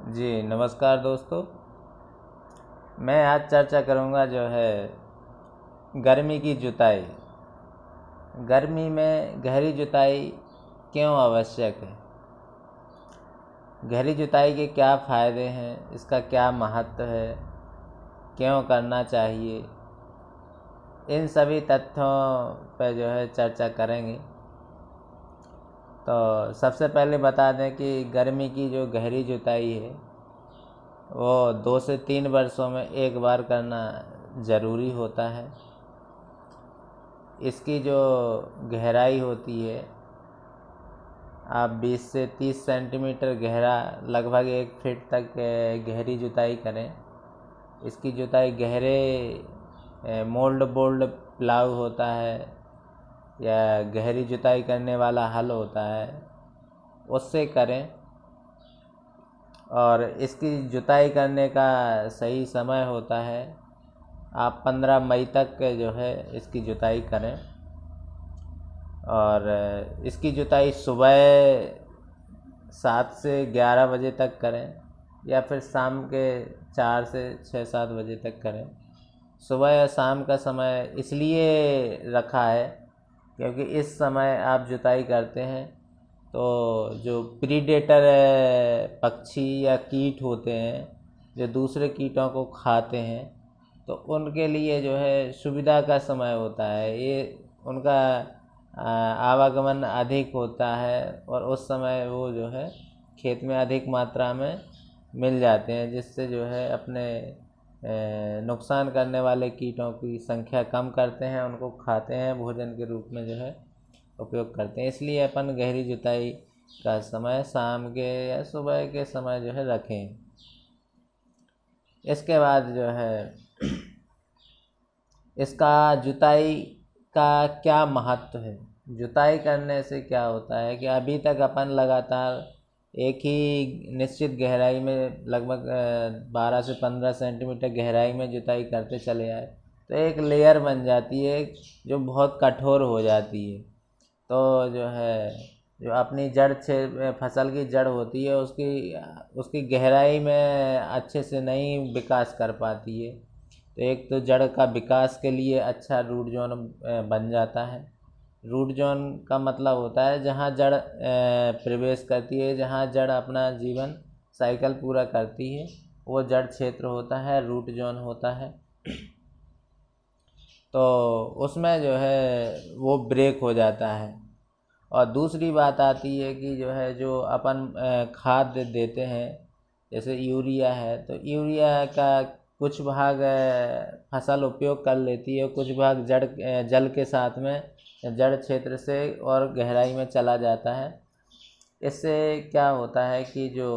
जी नमस्कार दोस्तों। मैं आज चर्चा करूंगा जो है गर्मी की जुताई। गर्मी में गहरी जुताई क्यों आवश्यक है, गहरी जुताई के क्या फ़ायदे हैं, इसका क्या महत्व है, क्यों करना चाहिए, इन सभी तथ्यों पर जो है चर्चा करेंगे। तो सबसे पहले बता दें कि गर्मी की जो गहरी जुताई है वो 2 से 3 वर्षों में एक बार करना ज़रूरी होता है। इसकी जो गहराई होती है, आप 20 से 30 सेंटीमीटर गहरा, लगभग 1 फीट तक गहरी जुताई करें। इसकी जुताई गहरे मोल्ड बोल्ड प्लाऊ होता है या गहरी जुताई करने वाला हल होता है, उससे करें। और इसकी जुताई करने का सही समय होता है, आप 15 मई तक जो है इसकी जुताई करें। और इसकी जुताई सुबह 7 से 11 बजे तक करें या फिर शाम के 4 से 6-7 बजे तक करें। सुबह या शाम का समय इसलिए रखा है क्योंकि इस समय आप जुताई करते हैं तो जो प्रीडेटर पक्षी या कीट होते हैं जो दूसरे कीटों को खाते हैं, तो उनके लिए जो है सुविधा का समय होता है। ये उनका आवागमन अधिक होता है और उस समय वो जो है खेत में अधिक मात्रा में मिल जाते हैं, जिससे जो है अपने नुकसान करने वाले कीटों की संख्या कम करते हैं, उनको खाते हैं, भोजन के रूप में जो है उपयोग करते हैं। इसलिए अपन गहरी जुताई का समय शाम के या सुबह के समय जो है रखें। इसके बाद जो है इसका जुताई का क्या महत्व है। जुताई करने से क्या होता है कि अभी तक अपन लगातार एक ही निश्चित गहराई में लगभग 12 से 15 सेंटीमीटर गहराई में जुताई करते चले आए, तो एक लेयर बन जाती है जो बहुत कठोर हो जाती है। तो जो है जो अपनी जड़ फसल की जड़ होती है उसकी गहराई में अच्छे से नहीं विकास कर पाती है। तो एक तो जड़ का विकास के लिए अच्छा रूट जोन बन जाता है। रूट जोन का मतलब होता है जहाँ जड़ प्रवेश करती है, जहाँ जड़ अपना जीवन साइकिल पूरा करती है, वो जड़ क्षेत्र होता है, रूट जोन होता है। तो उसमें जो है वो ब्रेक हो जाता है। और दूसरी बात आती है कि जो है जो अपन खाद देते हैं, जैसे यूरिया है, तो यूरिया का कुछ भाग फसल उपयोग कर लेती है, कुछ भाग जल के साथ में जड़ क्षेत्र से और गहराई में चला जाता है। इससे क्या होता है कि जो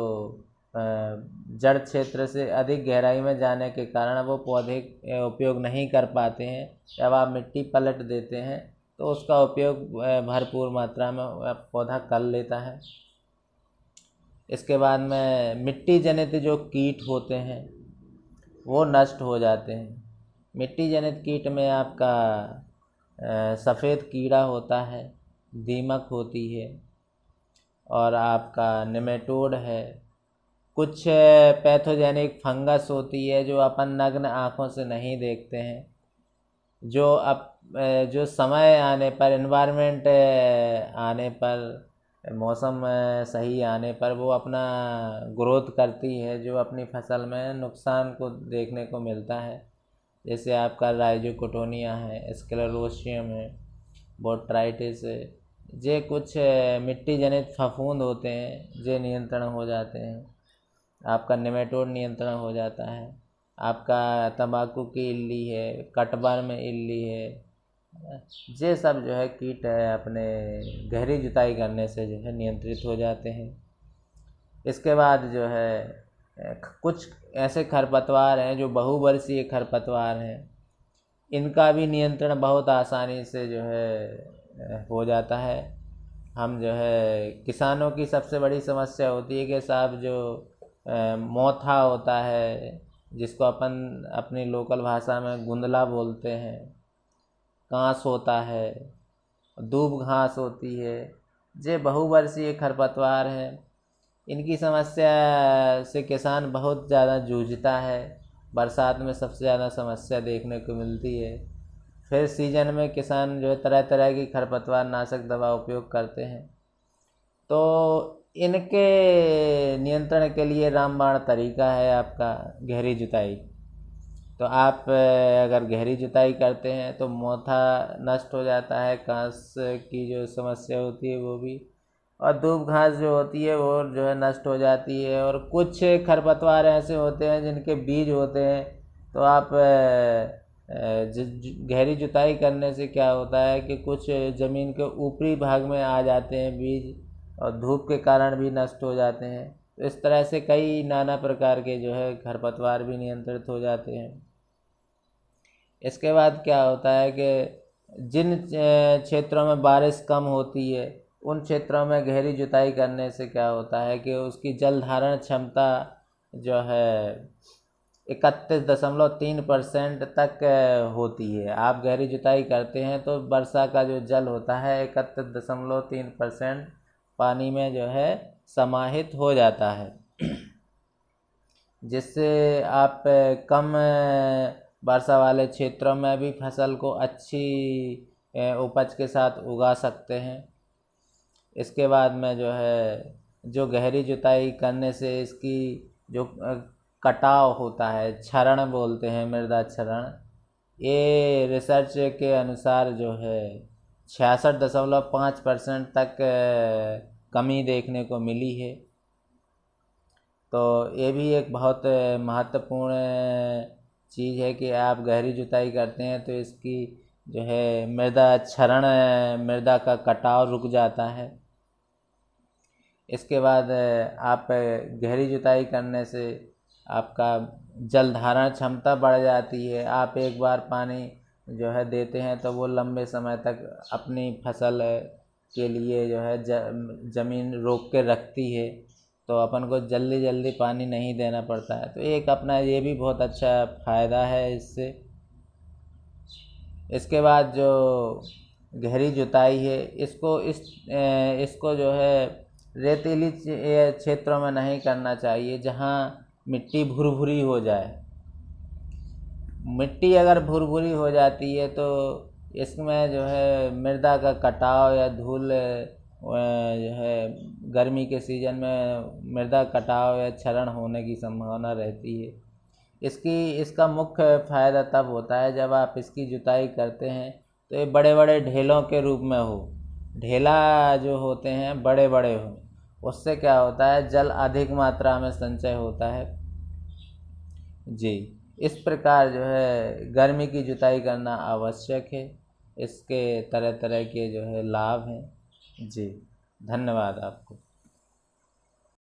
जड़ क्षेत्र से अधिक गहराई में जाने के कारण वो पौधे उपयोग नहीं कर पाते हैं। जब आप मिट्टी पलट देते हैं तो उसका उपयोग भरपूर मात्रा में पौधा कर लेता है। इसके बाद में मिट्टी जनित जो कीट होते हैं वो नष्ट हो जाते हैं। मिट्टी जनित कीट में आपका सफ़ेद कीड़ा होता है, दीमक होती है, और आपका नेमेटोड है, कुछ पैथोजेनिक फंगस होती है जो अपन नग्न आँखों से नहीं देखते हैं, जो समय आने पर, एनवायरनमेंट आने पर, मौसम सही आने पर वो अपना ग्रोथ करती है, जो अपनी फसल में नुकसान को देखने को मिलता है। जैसे आपका राइजोकोटोनिया है, स्क्लेरोशियम है, बोट्राइटिस है, ये कुछ मिट्टी जनित फफूंद होते हैं, ये नियंत्रण हो जाते हैं। आपका नेमेटोड नियंत्रण हो जाता है। आपका तंबाकू की इल्ली है, कटवर्म इल्ली है, ये सब जो है कीट है अपने गहरी जुताई करने से जो है नियंत्रित हो जाते हैं। इसके बाद जो है कुछ ऐसे खरपतवार हैं जो बहुवर्षीय खरपतवार हैं, इनका भी नियंत्रण बहुत आसानी से जो है हो जाता है। हम जो है किसानों की सबसे बड़ी समस्या होती है कि साहब जो मोथा होता है, जिसको अपन अपनी लोकल भाषा में गुंदला बोलते हैं, कांस होता है, दूब घास होती है, ये बहुवर्षीय खरपतवार हैं। इनकी समस्या से किसान बहुत ज़्यादा जूझता है। बरसात में सबसे ज़्यादा समस्या देखने को मिलती है। फिर सीजन में किसान जो है तरह तरह की खरपतवार नाशक दवा उपयोग करते हैं। तो इनके नियंत्रण के लिए रामबाण तरीका है आपका गहरी जुताई। तो आप अगर गहरी जुताई करते हैं तो मोथा नष्ट हो जाता है, घास की जो समस्या होती है वो भी, और दूब घास जो होती है वो जो है नष्ट हो जाती है। और कुछ खरपतवार ऐसे होते हैं जिनके बीज होते हैं, तो आप गहरी जुताई करने से क्या होता है कि कुछ ज़मीन के ऊपरी भाग में आ जाते हैं बीज, और धूप के कारण भी नष्ट हो जाते हैं। तो इस तरह से कई नाना प्रकार के जो है खरपतवार भी नियंत्रित हो जाते हैं। इसके बाद क्या होता है कि जिन क्षेत्रों में बारिश कम होती है उन क्षेत्रों में गहरी जुताई करने से क्या होता है कि उसकी जल धारण क्षमता जो है 31.3% तक होती है। आप गहरी जुताई करते हैं तो वर्षा का जो जल होता है 31.3% पानी में जो है समाहित हो जाता है, जिससे आप कम वर्षा वाले क्षेत्रों में भी फसल को अच्छी उपज के साथ उगा सकते हैं। इसके बाद में जो है जो गहरी जुताई करने से इसकी जो कटाव होता है, क्षरण बोलते हैं, मृदा क्षरण, ये रिसर्च के अनुसार जो है 66.5% तक कमी देखने को मिली है। तो ये भी एक बहुत महत्वपूर्ण चीज़ है कि आप गहरी जुताई करते हैं तो इसकी जो है मृदा क्षरण, मृदा का कटाव रुक जाता है। इसके बाद आप गहरी जुताई करने से आपका जल धारण क्षमता बढ़ जाती है। आप एक बार पानी जो है देते हैं तो वो लंबे समय तक अपनी फसल के लिए जो है ज़मीन रोक के रखती है, तो अपन को जल्दी जल्दी पानी नहीं देना पड़ता है। तो एक अपना ये भी बहुत अच्छा फ़ायदा है इससे। इसके बाद जो गहरी जुताई है इसको जो है रेतीली क्षेत्रों में नहीं करना चाहिए, जहाँ मिट्टी भुरभुरी हो जाए। मिट्टी अगर भुरभुरी हो जाती है तो इसमें जो है मृदा का कटाव या धूल जो है गर्मी के सीज़न में मृदा कटाव या क्षरण होने की संभावना रहती है। इसका मुख्य फ़ायदा तब होता है जब आप इसकी जुताई करते हैं तो ये बड़े बड़े ढेलों के रूप में हो, ढेला जो होते हैं बड़े बड़े हो, उससे क्या होता है जल अधिक मात्रा में संचय होता है। जी, इस प्रकार जो है गर्मी की जुताई करना आवश्यक है। इसके तरह तरह के जो है लाभ हैं। जी, धन्यवाद आपको।